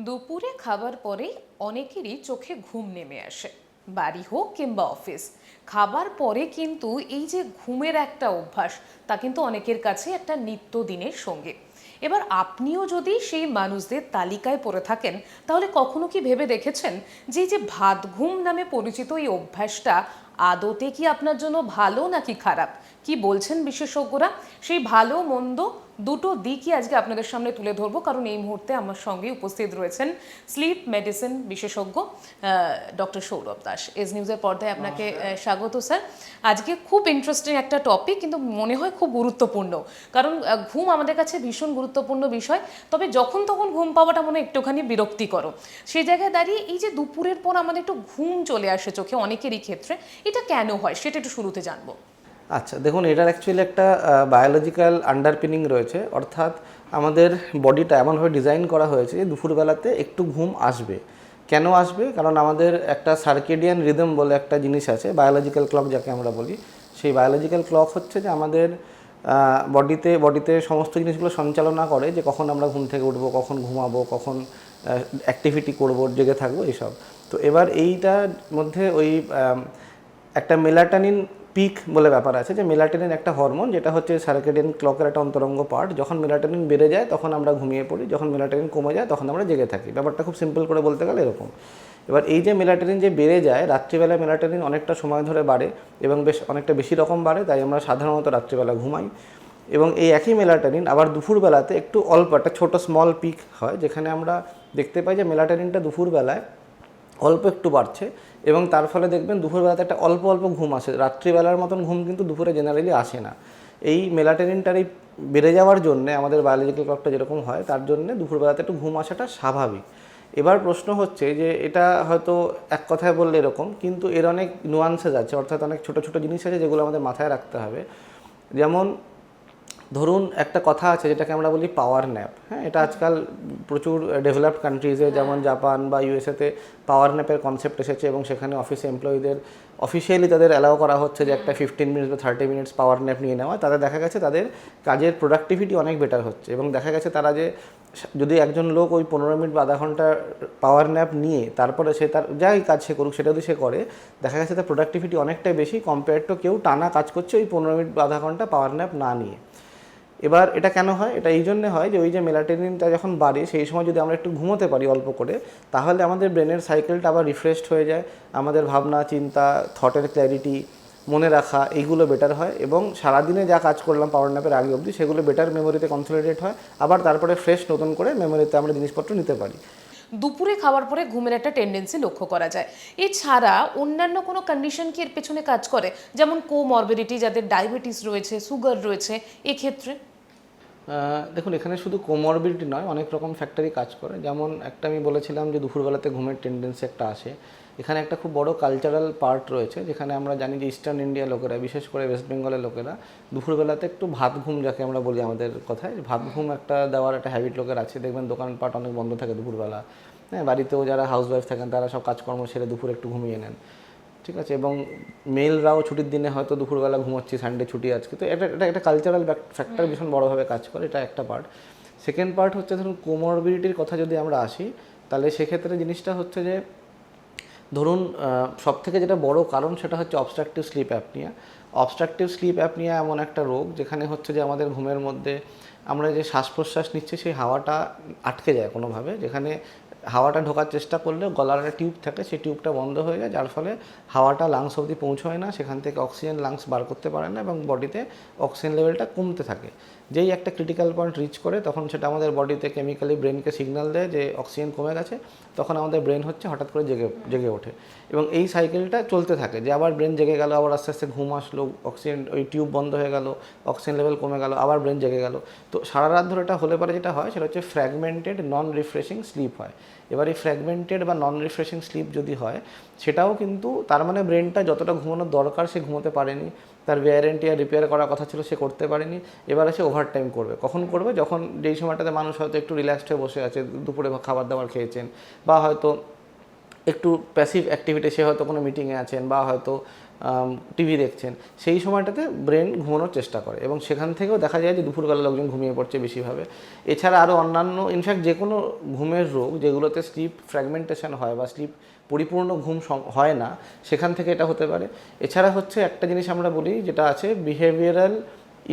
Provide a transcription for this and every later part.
দুপুরে খাবার পরেই অনেকেরই চোখে ঘুম নেমে আসে, বাড়ি হোক কিংবা অফিস। খাবার পরে কিন্তু এই যে ঘুমের একটা অভ্যাস, তা কিন্তু অনেকের কাছে একটা নিত্যদিনের সঙ্গী। এবার আপনিও যদি সেই মানুষদের তালিকায় পড়ে থাকেন, তাহলে কখনো কি ভেবে দেখেছেন যে এই যে ভাত ঘুম নামে পরিচিত এই অভ্যাসটা আদতে কি আপনার জন্য ভালো নাকি খারাপ? কি বলছেন বিশেষজ্ঞরা? সেই ভালো মন্দ দুটো দিকই আজকে আপনাদের সামনে তুলে ধরবো, কারণ এই মুহূর্তে আমার সঙ্গে উপস্থিত রয়েছেন স্লিপ মেডিসিন বিশেষজ্ঞ ডক্টর সৌরভ দাস। এজ নিউজের পর্দায় আপনাকে স্বাগত স্যার। আজকে খুব ইন্টারেস্টিং একটা টপিক, কিন্তু মনে হয় খুব গুরুত্বপূর্ণ, কারণ ঘুম আমাদের কাছে ভীষণ গুরুত্বপূর্ণ বিষয়। তবে যখন তখন ঘুম পাওয়াটা মনে হয় একটুখানি বিরক্তিকর। সেই জায়গায় দাঁড়িয়ে এই যে দুপুরের পর আমাদের একটু ঘুম চলে আসে চোখে অনেকেরই ক্ষেত্রে, এটা কেন হয় সেটা একটু শুরুতে জানবো। আচ্ছা, দেখুন, এটার অ্যাকচুয়ালি একটা বায়োলজিক্যাল আন্ডারপিনিং রয়েছে। অর্থাৎ আমাদের বডিটা এমনভাবে ডিজাইন করা হয়েছে যে দুপুরবেলাতে একটু ঘুম আসবে। কেন আসবে? কারণ আমাদের একটা সার্কেডিয়ান রিদম বলে একটা জিনিস আছে, বায়োলজিক্যাল ক্লক যাকে আমরা বলি। সেই বায়োলজিক্যাল ক্লক হচ্ছে যে আমাদের বডিতে সমস্ত জিনিসগুলো সঞ্চালনা করে, যে কখন আমরা ঘুম থেকে উঠবো, কখন ঘুমাবো, কখন অ্যাক্টিভিটি করবো, জেগে থাকবো, এইসব। তো এবার এইটার মধ্যে ওই একটা মেলাটোনিন পিক বলে ব্যাপার আছে, যে মেলাটোনিন একটা হরমোন, যেটা হচ্ছে সার্কেডিয়ান ক্লকের একটা অন্তরঙ্গ পার্ট। যখন মেলাটোনিন বেড়ে যায় তখন আমরা ঘুমিয়ে পড়ি, যখন মেলাটোনিন কমে যায় তখন আমরা জেগে থাকি। ব্যাপারটা খুব সিম্পল করে বলতে গেলে এরকম। এবার এই যে মেলাটোনিন যে বেড়ে যায়, রাত্রিবেলা মেলাটোনিন অনেকটা সময় ধরে বাড়ে এবং অনেকটা বেশি রকম বাড়ে, তাই আমরা সাধারণত রাত্রিবেলা ঘুমাই। এবং এই একই মেলাটোনিন আবার দুপুরবেলাতে একটু অল্প একটা ছোটো স্মল পিক হয়, যেখানে আমরা দেখতে পাই যে মেলাটোনিনটা দুপুরবেলায় অল্প একটু বাড়ছে, এবং তার ফলে দেখবেন দুপুরবেলাতে একটা অল্প অল্প ঘুম আসে। রাত্রিবেলার মতন ঘুম কিন্তু দুপুরে জেনারেলি আসে না। এই মেলাটোনিনটার এই বেড়ে যাওয়ার জন্যে আমাদের বায়োলজিক্যাল ক্লকটা যেরকম হয়, তার জন্যে দুপুরবেলাতে একটু ঘুম আসাটা স্বাভাবিক। এবার প্রশ্ন হচ্ছে যে এটা হয়তো এক কথায় বললে এরকম, কিন্তু এর অনেক নুয়ান্সেস আছে, অর্থাৎ অনেক ছোটো ছোটো জিনিস আছে যেগুলো আমাদের মাথায় রাখতে হবে। যেমন ধরুন, একটা কথা আছে যেটাকে আমরা বলি পাওয়ার ন্যাপ। হ্যাঁ, এটা আজকাল প্রচুর ডেভেলপড কান্ট্রিজে, যেমন জাপান বা ইউএসএতে পাওয়ার ন্যাপের কনসেপ্ট এসেছে, এবং সেখানে অফিস এমপ্লয়ীদের অফিসিয়ালি তাদের অ্যালাউ করা হচ্ছে যে একটা 15 মিনিটস বা 30 মিনিটস পাওয়ার ন্যাপ নিয়ে নেওয়া। তাদের দেখা গেছে তাদের কাজের প্রোডাক্টিভিটি অনেক বেটার হচ্ছে, এবং দেখা গেছে তারা যে যদি একজন লোক ওই 15 মিনিট বা আধা ঘন্টা পাওয়ার ন্যাপ নিয়ে তারপরে সে তার যাই কাজ সে করুক, সেটা যদি সে করে, দেখা গেছে তার প্রোডাক্টিভিটি অনেকটাই বেশি কম্পেয়ার টু কেউ টানা কাজ করছে ওই 15 মিনিট বা আধা ঘন্টা পাওয়ার ন্যাপ না নিয়ে। এবার এটা কেন হয়? এটা এই জন্যে হয় যে ওই যে মেলাটোনিনটা যখন বাড়ে, সেই সময় যদি আমরা একটু ঘুমোতে পারি অল্প করে, তাহলে আমাদের ব্রেনের সাইকেলটা আবার রিফ্রেশড হয়ে যায়। আমাদের ভাবনা চিন্তা, থটের ক্ল্যারিটি, মনে রাখা, এইগুলো বেটার হয়, এবং সারাদিনে যা কাজ করলাম পাওয়ার ন্যাপের আগে অবধি সেগুলো বেটার মেমোরিতে কনসলিডেট হয়। আবার তারপরে ফ্রেশ নতুন করে মেমোরিতে আমরা জিনিসপত্র নিতে পারি। দুপুরে খাওয়ার পরে ঘুমের একটা টেন্ডেন্সি লক্ষ্য করা যায়। এছাড়া অন্যান্য কোনো কন্ডিশন কি এর পেছনে কাজ করে, যেমন কোমরবিডিটি, যাদের ডায়াবেটিস রয়েছে, সুগার রয়েছে, এক্ষেত্রে? দেখুন, এখানে শুধু কোমরবিডিটি নয়, অনেক রকম ফ্যাক্টরই কাজ করে। যেমন একটা আমি বলেছিলাম যে দুপুরবেলাতে ঘুমের টেন্ডেন্সি একটা আসে। এখানে একটা খুব বড় কালচারাল পার্ট রয়েছে, যেখানে আমরা জানি যে ইস্টার্ন ইন্ডিয়া লোকেরা, বিশেষ করে ওয়েস্ট বেঙ্গলের লোকেরা, দুপুরবেলাতে একটু ভাত ঘুম, যাকে আমরা বলি আমাদের কথায়, ভাত ঘুম একটা দেওয়ার একটা হ্যাবিট লোকের আছে। দেখবেন দোকানপাট অনেক বন্ধ থাকে দুপুরবেলা। হ্যাঁ, বাড়িতেও যারা হাউসওয়াইফ থাকেন তারা সব কাজকর্ম সেরে দুপুরে একটু ঘুমিয়ে নেন, ঠিক আছে। এবং মেলরাও ছুটির দিনে হয়তো দুপুরবেলা ঘুমোচ্ছি, সানডে ছুটি আজকে, তো এটা এটা একটা কালচারাল ফ্যাক্টর ভীষণ বড়োভাবে কাজ করে। এটা একটা পার্ট। সেকেন্ড পার্ট হচ্ছে, ধরুন কোমরবিডিটির কথা যদি আমরা আসি, তাহলে সেক্ষেত্রে জিনিসটা হচ্ছে যে ধরুন সবথেকে যেটা বড় কারণ সেটা হচ্ছে obstructive sleep apnea. Obstructive sleep apnea এমন একটা রোগ যেখানে হচ্ছে যে আমাদের ঘুমের মধ্যে আমরা যে শ্বাস প্রশ্বাস নিচ্ছি সেই হাওয়াটা আটকে যায় কোনোভাবে, যেখানে হাওয়াটা ঢোকার চেষ্টা করলেও গলার একটা টিউব থাকে, সেই টিউবটা বন্ধ হয়ে যায়, যার ফলে হাওয়াটা লাংস অবধি পৌঁছয় না, সেখান থেকে অক্সিজেন লাংস বার করতে পারে না, এবং বডিতে অক্সিজেন লেভেলটা কমতে থাকে। যেই একটা ক্রিটিক্যাল পয়েন্ট রিচ করে, তখন সেটা আমাদের বডিতে কেমিক্যালি ব্রেনকে সিগন্যাল দেয় যে অক্সিজেন কমে গেছে, তখন আমাদের ব্রেন হচ্ছে হঠাৎ করে জেগে ওঠে, এবং এই সাইকেলটা চলতে থাকে, যে আবার ব্রেন জেগে গেল, আবার আস্তে আস্তে ঘুম আসলো, অক্সিজেন ওই টিউব বন্ধ হয়ে গেল, অক্সিজেন লেভেল কমে গেল, আবার ব্রেন জেগে গেল। তো সারা রাত ধরে এটা হলে পরে যেটা হয় সেটা হচ্ছে ফ্র্যাগমেন্টেড নন রিফ্রেশিং স্লিপ হয়। এবার এই ফ্র্যাগমেন্টেড বা নন রিফ্রেশিং স্লিপ যদি হয়, সেটাও কিন্তু তার মানে ব্রেনটা যতটা ঘুমানোর দরকার সে ঘুমোতে পারেনি, তার ওয়্যারেন্টি আর রিপেয়ার করার কথা ছিল সে করতে পারেনি। এবারে সে ওভারটাইম করবে। কখন করবে? যখন যেই সময়টাতে মানুষ হয়তো একটু রিল্যাক্সড হয়ে বসে আছে, দুপুরে খাবার দাবার খেয়েছেন, বা হয়তো একটু প্যাসিভ অ্যাক্টিভিটি, সে হয়তো কোনো মিটিংয়ে আছেন, বা হয়তো টিভি দেখছেন, সেই সময়টাতে ব্রেন ঘুমানোর চেষ্টা করে এবং সেখান থেকেও দেখা যায় যে দুপুরবেলা লোকজন ঘুমিয়ে পড়ছে বেশিভাবে। এছাড়া আরও অন্যান্য ইনফ্যাক্ট যে কোনো ঘুমের রোগ যেগুলোতে স্লিপ ফ্র্যাগমেন্টেশন হয় বা স্লিপ পরিপূর্ণ ঘুম হয় না, সেখান থেকে এটা হতে পারে। এছাড়া হচ্ছে একটা জিনিস আমরা বলি যেটা আছে behavioural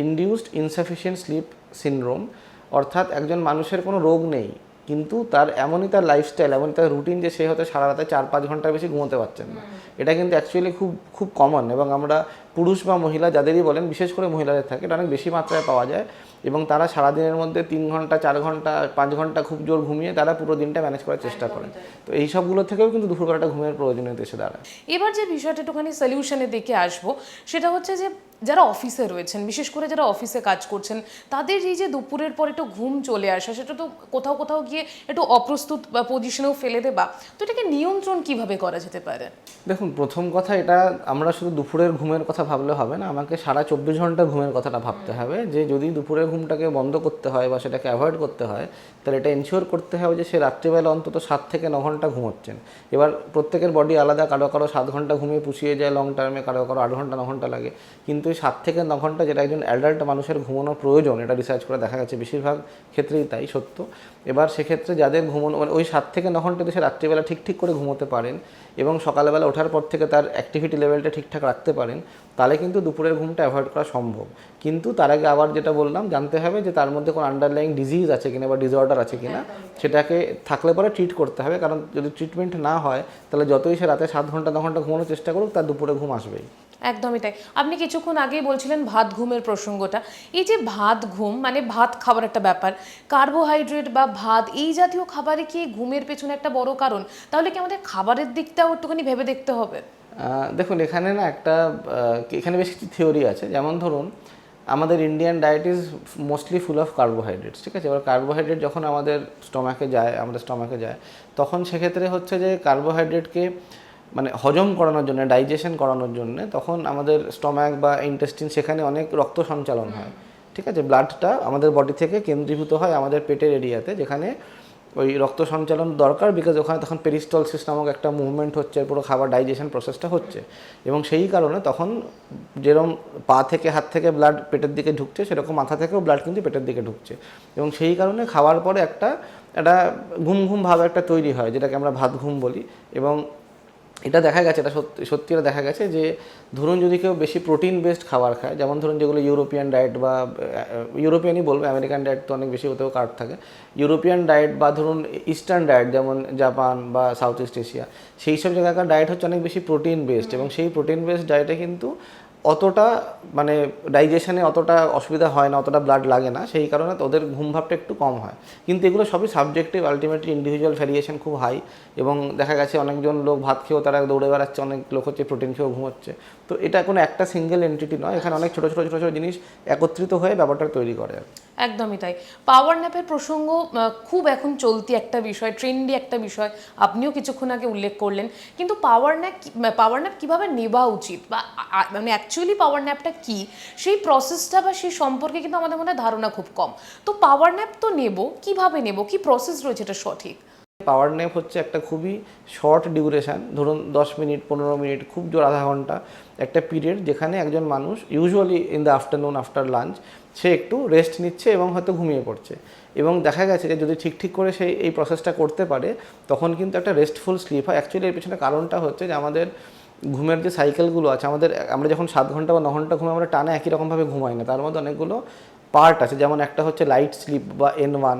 induced insufficient sleep syndrome, অর্থাৎ একজন মানুষের কোনো রোগ নেই কিন্তু তার এমনই তার লাইফস্টাইল, এমনই তার রুটিন যে সে হয়তো সারা রাতে 4-5 ঘন্টার বেশি ঘুমোতে পারছেন না। এটা কিন্তু অ্যাকচুয়ালি খুব খুব কমন, এবং আমরা পুরুষ বা মহিলা যাদেরই বলেন, বিশেষ করে মহিলাদের থাকে, এটা অনেক বেশি মাত্রায় পাওয়া যায় এবং তারা সারাদিনের মধ্যে 3 ঘন্টা 4 ঘন্টা 5 ঘন্টা খুব জোর ঘুমিয়ে তারা পুরো দিনটা ম্যানেজ করার চেষ্টা করেন। তো এই সবগুলো থেকেও কিন্তু দুপুরবেলাটা ঘুমের প্রয়োজনীয়তা এসে দাঁড়ায়। এবার যে বিষয়টা একটুখানি সলিউশনের দিকে আসবো, সেটা হচ্ছে যে যারা অফিসে রয়েছেন, বিশেষ করে যারা অফিসে কাজ করছেন, তাদের এই যে দুপুরের পর একটু ঘুম চলে আসা, সেটা তো কোথাও কোথাও গিয়ে একটু অপ্রস্তুত পজিশনেও ফেলে দেবা। তো এটাকে নিয়ন্ত্রণ কিভাবে করা যেতে পারে? দেখুন, প্রথম কথা, এটা আমরা শুধু দুপুরের ঘুমের কথা ভাবলে হবে না, আমাকে সারা 24 ঘন্টা ঘুমের কথাটা ভাবতে হবে। যে যদি দুপুরের ঘুমটাকে বন্ধ করতে হয় বা সেটাকে অ্যাভয়েড করতে হয়, তাহলে এটা এনশিওর করতে হবে যে সে রাত্রিবেলা অন্তত 7 থেকে 9 ঘন্টা ঘুমোচ্ছেন। এবার প্রত্যেকের বডি আলাদা, কারো কারো 7 ঘন্টা ঘুমিয়ে পুষিয়ে যায় লং টার্মে, কারো কারো 8 ঘন্টা 9 ঘন্টা লাগে, কিন্তু এই 7 থেকে 9 ঘন্টা যেটা একজন অ্যাডাল্ট মানুষের ঘুমানো প্রয়োজন, এটা রিসার্চ করে দেখা গেছে বেশিরভাগ ক্ষেত্রেই তাই সত্য। এবার সেক্ষেত্রে যাদের ঘুমানো মানে ওই 7 থেকে 9 ঘন্টা সে রাত্রিবেলা ঠিক করে ঘুমোতে পারেন এবং সকালবেলা ওঠার পর থেকে তার অ্যাক্টিভিটি লেভেলটা ঠিকঠাক রাখতে পারেন, তাহলে কিন্তু দুপুরের ঘুমটা অ্যাভয়েড করা সম্ভব। কিন্তু তার আগে আবার যেটা বললাম, জানতে হবে যে তার মধ্যে কোনো আন্ডারলাইং ডিজিজ আছে কিনা বা ডিসঅর্ডার আছে কিনা, সেটাকে থাকলে পরে ট্রিট করতে হবে। কারণ যদি ট্রিটমেন্ট না হয়, তাহলে যতই সে রাতে 7 ঘন্টা 9 ঘন্টা ঘুমানোর চেষ্টা করুক, তার দুপুরে ঘুম আসবেই। একদমই তাই। আপনি কিছুক্ষণ আগেই বলছিলেন ভাত ঘুমের প্রসঙ্গটা। এই যে ভাত ঘুম মানে ভাত খাবার একটা ব্যাপার, কার্বোহাইড্রেট বা ভাত এই জাতীয় খাবারে কি ঘুমের পেছনে একটা বড় কারণ? তাহলে কি আমাদের খাবারের দিকটাও একটুখানি ভেবে দেখতে হবে? দেখুন, এখানে না এখানে বেশ কিছু থিওরি আছে। যেমন ধরুন, আমাদের Indian diet is mostly full of carbohydrates, ঠিক আছে? এবার কার্বোহাইড্রেট যখন আমাদের স্টমাকে যায়, তখন সেক্ষেত্রে হচ্ছে যে কার্বোহাইড্রেটকে মানে হজম করানোর জন্য, ডাইজেশন করানোর জন্য, তখন আমাদের স্টমাক বা ইন্টেস্টিন সেখানে অনেক রক্ত সঞ্চালন হয়, ঠিক আছে? ব্লাডটা আমাদের বডি থেকে কেন্দ্রীভূত হয় আমাদের পেটের এরিয়াতে, যেখানে ওই রক্ত সঞ্চালন দরকার, বিকজ ওখানে তখন পেরিস্টলসিস নামক একটা মুভমেন্ট হচ্ছে, পুরো খাবার ডাইজেশন প্রসেসটা হচ্ছে, এবং সেই কারণে তখন যেরকম পা থেকে হাত থেকে ব্লাড পেটের দিকে ঢুকছে, সেরকম মাথা থেকেও ব্লাড কিন্তু পেটের দিকে ঢুকছে, এবং সেই কারণে খাওয়ার পরে একটা ঘুম ভাব একটা তৈরি হয়, যেটাকে আমরা ভাত ঘুম বলি। এবং এটা দেখা গেছে, এটা সত্যি এটা দেখা গেছে যে ধরুন যদি কেউ বেশি প্রোটিন বেসড খাবার খায়, যেমন ধরুন যেগুলো ইউরোপিয়ান ডায়েট বা ইউরোপিয়ানই বলবো, আমেরিকান ডায়েট তো অনেক বেশি হতেও কার্ব থাকে, ইউরোপিয়ান ডায়েট বা ধরুন ইস্টার্ন ডায়েট যেমন জাপান বা সাউথ ইস্ট এশিয়া, সেই সব জায়গাকার ডায়েট হচ্ছে অনেক বেশি প্রোটিন বেসড, এবং সেই প্রোটিন বেসড ডায়েটে কিন্তু অতটা মানে ডাইজেশনে অতটা অসুবিধা হয় না, অতটা ব্লাড লাগে না, সেই কারণে ওদের ঘুম ভাবটা একটু কম হয়। কিন্তু এগুলো সবই সাবজেক্টিভ, আলটিমেটলি ইন্ডিভিজুয়াল ভ্যারিয়েশন খুব হাই, এবং দেখা গেছে অনেকজন লোক ভাত খেয়েও তারা দৌড়ে বেড়াচ্ছে, অনেক লোক হচ্ছে প্রোটিন খেয়েও ঘুমোচ্ছে। তো এটা কোনো একটা সিঙ্গেল এন্টিটি নয়, এখানে অনেক ছোটো ছোটো জিনিস একত্রিত হয়ে ব্যাপারটা তৈরি করে। একদমই তাই। পাওয়ার ন্যাপের প্রসঙ্গ খুব এখন চলতি একটা বিষয়, ট্রেন্ডি একটা বিষয়, আপনিও কিছুক্ষণ আগে উল্লেখ করলেন। কিন্তু পাওয়ার ন্যাপ কীভাবে নেওয়া উচিত, বা মানে অ্যাকচুয়ালি পাওয়ার ন্যাপটা কী, সেই প্রসেসটা বা সেই সম্পর্কে কিন্তু আমাদের মনে ধারণা খুব কম। তো পাওয়ার ন্যাপ তো নেব, কীভাবে নেব, কী প্রসেস রয়েছে এটা সঠিক? পাওয়ার ন্যাপ হচ্ছে একটা খুবই শর্ট ডিউরেশান, ধরুন 10 মিনিট 15 মিনিট, খুব জোর আধা ঘন্টা একটা পিরিয়ড, যেখানে একজন মানুষ usually in the afternoon after lunch সে একটু রেস্ট নিচ্ছে এবং হয়তো ঘুমিয়ে পড়ছে। এবং দেখা গেছে যে যদি ঠিক করে সে এই প্রসেসটা করতে পারে, তখন কিন্তু একটা রেস্টফুল স্লিপ হয়। অ্যাকচুয়ালি এর পেছনে কারণটা হচ্ছে যে আমাদের ঘুমের যে সাইকেলগুলো আছে, আমরা যখন 7 ঘন্টা বা 9 ঘন্টা ঘুমে, আমরা টানা একই রকমভাবে ঘুমাই না, তার মধ্যে অনেকগুলো পার্ট আছে। যেমন একটা হচ্ছে লাইট স্লিপ বা N1,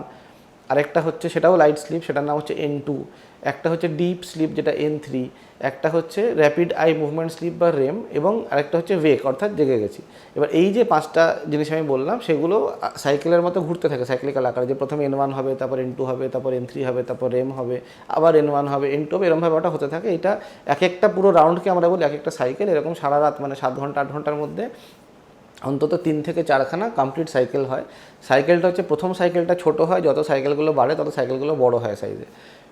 আরেকটা হচ্ছে সেটাও লাইট স্লিপ, সেটার নাম হচ্ছে N2, একটা হচ্ছে ডিপ স্লিপ যেটা N3, একটা হচ্ছে র্যাপিড আই মুভমেন্ট স্লিপ বা REM, এবং আরেকটা হচ্ছে ওয়েক অর্থাৎ জেগে গেছি। এবার এই যে 5টা জিনিস আমি বললাম, সেগুলো সাইকেলের মতো ঘুরতে থাকে সাইক্লিক্যাল আকারে, যে প্রথমে N1 হবে, তারপর N2 হবে, তারপর N3 হবে, তারপর REM হবে, আবার N1 হবে, N2 হবে, এরকমভাবে ওটা হতে থাকে। এটা এক একটা পুরো রাউন্ডকে আমরা বলি এক একটা সাইকেল। এরকম সারা রাত মানে 7 ঘন্টা 8 ঘন্টার মধ্যে অন্তত 3 থেকে 4খানা কমপ্লিট সাইকেল হয়। সাইকেলটা হচ্ছে প্রথম সাইকেলটা ছোট হয়, যত সাইকেলগুলো বাড়ে তত সাইকেলগুলো বড় হয় সাইজে,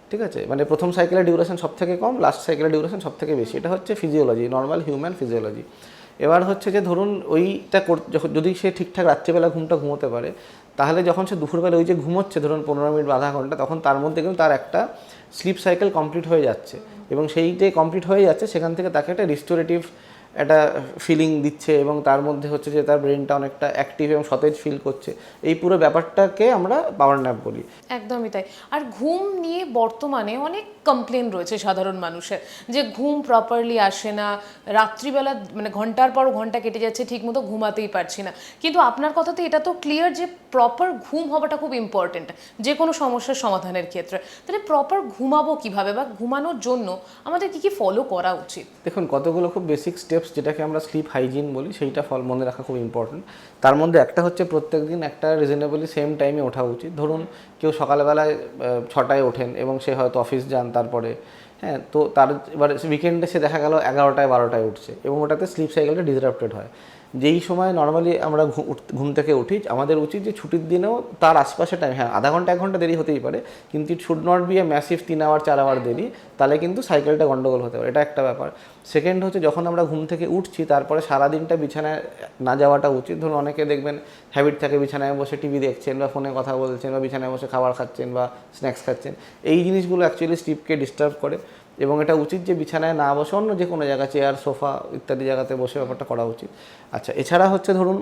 ঠিক আছে? মানে প্রথম সাইকেলের ডিউরেশন সব থেকে কম, লাস্ট সাইকেলের ডিউরেশন সব থেকে বেশি। এটা হচ্ছে ফিজিওলজি, নর্মাল হিউম্যান ফিজিওলজি। এবার হচ্ছে যে ধরুন ওইটা যদি সে ঠিকঠাক রাত্রিবেলা ঘুমটা ঘুমোতে পারে, তাহলে যখন সে দুপুরবেলা ওই যে ঘুমোচ্ছে ধরুন 15 মিনিট বা আধা ঘন্টা, তখন তার মধ্যে কিন্তু তার একটা স্লিপ সাইকেল কমপ্লিট হয়ে যাচ্ছে, এবং সেই যে কমপ্লিট হয়ে যাচ্ছে সেখান থেকে তাকে একটা রিস্টোরেটিভ একটা ফিলিং দিচ্ছে এবং তার মধ্যে হচ্ছে যে তার ব্রেনটা অনেকটা অ্যাক্টিভ এবং সতেজ ফিল করছে, এই পুরো ব্যাপারটাকে আমরা পাওয়ার ন্যাপ বলি। একদমই তাই। আর ঘুম নিয়ে বর্তমানে অনেক কমপ্লেন রয়েছে সাধারণ মানুষের, যে ঘুম প্রপারলি আসে না, রাত্রিবেলা মানে ঘন্টার পর ঘন্টা কেটে যাচ্ছে, ঠিকমতো ঘুমাতেই পারছি না। কিন্তু আপনার কথাতে এটা তো ক্লিয়ার যে প্রপার ঘুম হওয়াটা খুব ইম্পর্টেন্ট যে কোনো সমস্যার সমাধানের ক্ষেত্রে। তাহলে প্রপার ঘুমাবো কিভাবে, বা ঘুমানোর জন্য আমাদের কি কি ফলো করা উচিত? দেখুন, কতগুলো খুব বেসিক স্টেপস যেটাকে আমরা স্লিপ হাইজিন বলি, সেইটা মনে রাখা খুব ইম্পর্টেন্ট। তার মধ্যে একটা হচ্ছে প্রত্যেকদিন একটা রিজনেবলি সেম টাইমে ওঠা উচিত। ধরুন কেউ সকালবেলায় 6টায় ওঠেন এবং সে হয়তো অফিস যান, তারপরে হ্যাঁ, তো তার এবার উইকেন্ডে সে দেখা গেল 11টায় 12টায় উঠছে এবং ওটাতে স্লিপ সাইকেলটা ডিসরাপ্টেড হয়। যেই সময় নর্মালি আমরা ঘুম থেকে উঠি, আমাদের উচিত যে ছুটির দিনেও তার আশপাশে টাইম, হ্যাঁ আধা ঘন্টা 1 ঘন্টা দেরি হতেই পারে, কিন্তু it should not be a massive 3 hour 4 hour দেরি, তাহলে কিন্তু সাইকেলটা গন্ডগোল হতে পারে। এটা একটা ব্যাপার। সেকেন্ড হচ্ছে যখন আমরা ঘুম থেকে উঠছি তারপরে সারাদিনটা বিছানায় না যাওয়াটা উচিত। ধরুন অনেকে দেখবেন হ্যাবিট থাকে বিছানায় বসে টিভি দেখছেন বা ফোনে কথা বলছেন বা বিছানায় বসে খাবার খাচ্ছেন বা স্ন্যাক্স খাচ্ছেন, এই জিনিসগুলো অ্যাকচুয়ালি স্লিপকে ডিস্টার্ব করে এবং এটা উচিত যে বিছানায় না বসে অন্য যে কোনো জায়গা, চেয়ার, সোফা ইত্যাদি জায়গাতে বসে ব্যাপারটা করা উচিত। আচ্ছা, এছাড়া হচ্ছে ধরুন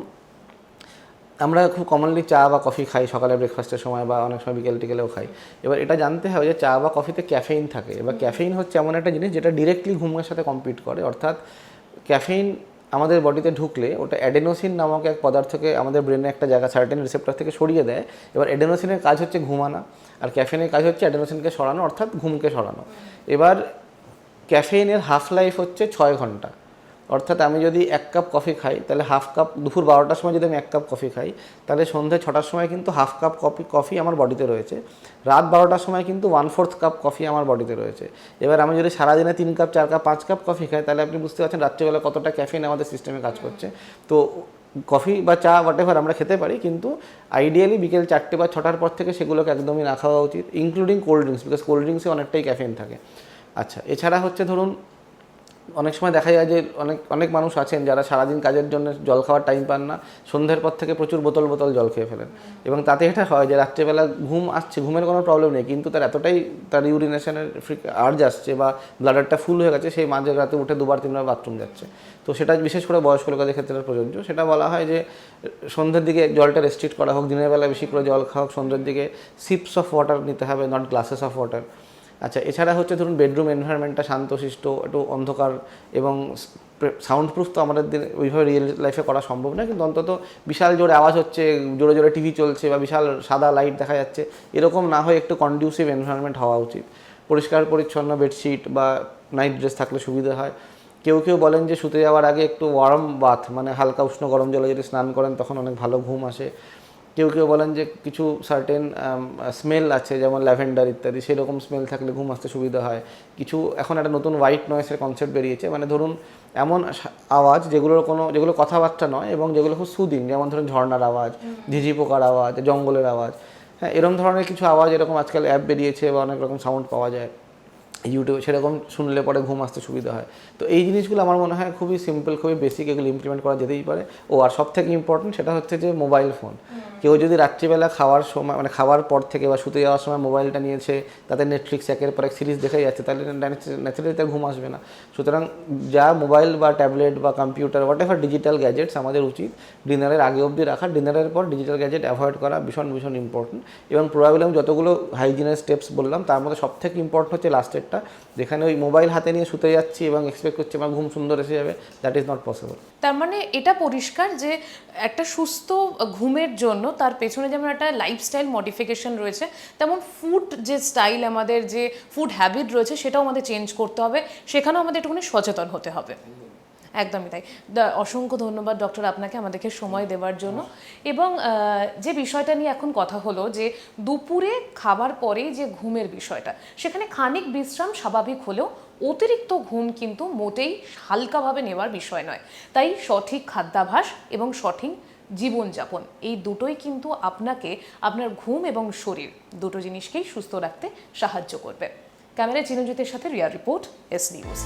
আমরা খুব কমনলি চা বা কফি খাই সকালে ব্রেকফাস্টের সময় বা অনেক সময় বিকেল টিকেলেও খাই। এবার এটা জানতে হবে যে চা বা কফিতে ক্যাফেইন থাকে। এবার ক্যাফেইন হচ্ছে এমন একটা জিনিস যেটা ডিরেক্টলি ঘুমের সাথে কম্পিট করে, অর্থাৎ ক্যাফেইন আমাদের বডিতে ঢুকলে ওটা অ্যাডেনোসিন নামক এক পদার্থকে আমাদের ব্রেনে একটা জায়গা সার্টেন রিসেপ্টর থেকে সরিয়ে দেয়। এবার অ্যাডেনোসিনের কাজ হচ্ছে ঘুমানো, আর ক্যাফেইনের কাজ হচ্ছে অ্যাডেনোসিনকে সরানো, অর্থাৎ ঘুমকে সরানো। এবার ক্যাফেইনের হাফ লাইফ হচ্ছে 6 ঘন্টা। অর্থাৎ আমি যদি 1 কাপ কফি খাই তাহলে হাফ কাপ, দুপুর 12টার সময় যদি আমি 1 কাপ কফি খাই তাহলে সন্ধ্যে 6টার সময় কিন্তু হাফ কাপ কফি আমার বডিতে রয়েছে। রাত 12টার সময় কিন্তু 1/4 কাপ কফি আমার বডিতে রয়েছে। এবার আমি যদি সারাদিনে 3 কাপ 4 কাপ 5 কাপ কফি খাই তাহলে আপনি বুঝতে পারছেন রাত্রিবেলা কতটা ক্যাফেইন আমাদের সিস্টেমে কাজ করছে। তো কফি বা চা হোয়াটএভার আমরা খেতে পারি, কিন্তু আইডিয়ালি বিকেল 4টে বা 6টার পর থেকে সেগুলোকে একদমই না খাওয়া উচিত, including cold drinks, because cold ড্রিঙ্কসে অনেকটাই ক্যাফেইন থাকে। আচ্ছা, এছাড়া হচ্ছে ধরুন অনেক সময় দেখা যায় যে অনেক মানুষ আছেন যারা সারাদিন কাজের জন্য জল খাওয়ার টাইম পান না, সন্ধ্যের পর থেকে প্রচুর বোতল জল খেয়ে ফেলেন এবং তাতে এটা হয় যে রাত্রেবেলা ঘুম আসছে, ঘুমের কোনো প্রবলেম নেই, কিন্তু তার এতটাই তার ইউরিনেশনের আর্জ আসছে বা ব্লাডারটা ফুল হয়ে গেছে, সেই মাঝে রাতে উঠে 2-3বার বাথরুম যাচ্ছে। তো সেটা বিশেষ করে বয়স্ক লোকেদের ক্ষেত্রে প্রযোজ্য। সেটা বলা হয় যে সন্ধ্যের দিকে জলটা রেস্ট্রিক্ট করা হোক, দিনের বেলা বেশি করে জল খাওয়া হোক, সন্ধ্যের দিকে সিপস অফ ওয়াটার নিতে হবে, নট গ্লাসেস অফ ওয়াটার। আচ্ছা, এছাড়া হচ্ছে ধরুন বেডরুম এনভায়রনমেন্টটা শান্তশিষ্ট, একটু অন্ধকার এবং সাউন্ড প্রুফ তো আমাদের ওইভাবে রিয়েল লাইফে করা সম্ভব না, কিন্তু অন্তত বিশাল জোরে আওয়াজ হচ্ছে, জোরে জোরে টিভি চলছে বা বিশাল সাদা লাইট দেখা যাচ্ছে, এরকম না হয়ে একটু কন্ডিউসিভ এনভায়রনমেন্ট হওয়া উচিত। পরিষ্কার পরিচ্ছন্ন বেডশিট বা নাইট ড্রেস থাকলে সুবিধা হয়। কেউ বলেন যে শুতে যাওয়ার আগে একটু ওয়ার্ম বাথ, মানে হালকা উষ্ণ গরম জলে যদি স্নান করেন তখন অনেক ভালো ঘুম আসে। কেউ বলেন যে কিছু সার্টেন স্মেল আছে যেমন ল্যাভেন্ডার ইত্যাদি, সেরকম স্মেল থাকলে ঘুম আসতে সুবিধা হয়। কিছু এখন একটা নতুন হোয়াইট নয়েসের কনসেপ্ট বেরিয়েছে, মানে ধরুন এমন আওয়াজ যেগুলো কথাবার্তা নয় এবং যেগুলো খুব সুদিন, যেমন ধরুন ঝর্ণার আওয়াজ, ঝিঝি পোকার আওয়াজ, জঙ্গলের আওয়াজ, হ্যাঁ এরকম ধরনের কিছু আওয়াজ, এরকম আজকাল অ্যাপ বেরিয়েছে বা অনেক রকম সাউন্ড পাওয়া যায় ইউটিউবে, সেরকম শুনলে পরে ঘুম আসতে সুবিধা হয়। তো এই জিনিসগুলো আমার মনে হয় খুবই সিম্পল, খুবই বেসিক, এগুলো ইমপ্লিমেন্ট করা যেতেই পারে। আর সব থেকে ইম্পর্টেন্ট সেটা হচ্ছে যে মোবাইল ফোন। কেউ যদি রাত্রিবেলা খাওয়ার সময়, মানে খাওয়ার পর থেকে বা শুতে যাওয়ার সময় মোবাইলটা নিয়েছে, তাতে নেটফ্লিক্স একের পর এক সিরিজ দেখেই যাচ্ছে, তাহলে ন্যাচারালি তার ঘুম আসবে না। সুতরাং যা মোবাইল বা ট্যাবলেট বা কম্পিউটার হোয়াটএভার ডিজিটাল গ্যাজেটস আমাদের উচিত ডিনারের আগে অবধি রাখা। ডিনারের পর ডিজিটাল গ্যাজেট অ্যাভয়েড করা ভীষণ ইম্পর্টেন্ট। এবং প্রবাবলি আমি যতগুলো হাইজিনের স্টেপস বললাম তার মধ্যে সব থেকে ইম্পর্টেন্ট হচ্ছে লাস্টেরটা, যেখানে ওই মোবাইল হাতে নিয়ে শুতে যাচ্ছি এবং এক্সপেক্ট করছি আমার ঘুম সুন্দর এসে যাবে, দ্যাট ইজ নট পসিবল। তার মানে এটা পরিষ্কার যে একটা সুস্থ ঘুমের জন্য তার পেছনে যেমন একটা লাইফস্টাইল মডিফিকেশন রয়েছে, তেমন ফুড যে স্টাইল, আমাদের যে ফুড হ্যাবিট রয়েছে সেটাও আমাদের চেঞ্জ করতে হবে, সেখানেও আমাদের একটুখানি সচেতন হতে হবে। একদমই তাই। অসংখ্য ধন্যবাদ ডক্টর আপনাকে আমাদেরকে সময় দেওয়ার জন্য। এবং যে বিষয়টা নিয়ে এখন কথা হলো যে দুপুরে খাবার পরে যে ঘুমের বিষয়টা, সেখানে খানিক বিশ্রাম স্বাভাবিক হলেও অতিরিক্ত ঘুম কিন্তু মোটেই হালকাভাবে নেওয়ার বিষয় নয়। তাই সঠিক খাদ্যাভ্যাস এবং সঠিক জীবনযাপন, এই দুটোই কিন্তু আপনাকে আপনার ঘুম এবং শরীর দুটো জিনিসকেই সুস্থ রাখতে সাহায্য করবে। ক্যামেরায় চিরঞ্জিতের সাথে রিয়া রিপোর্ট, এস নিউজ।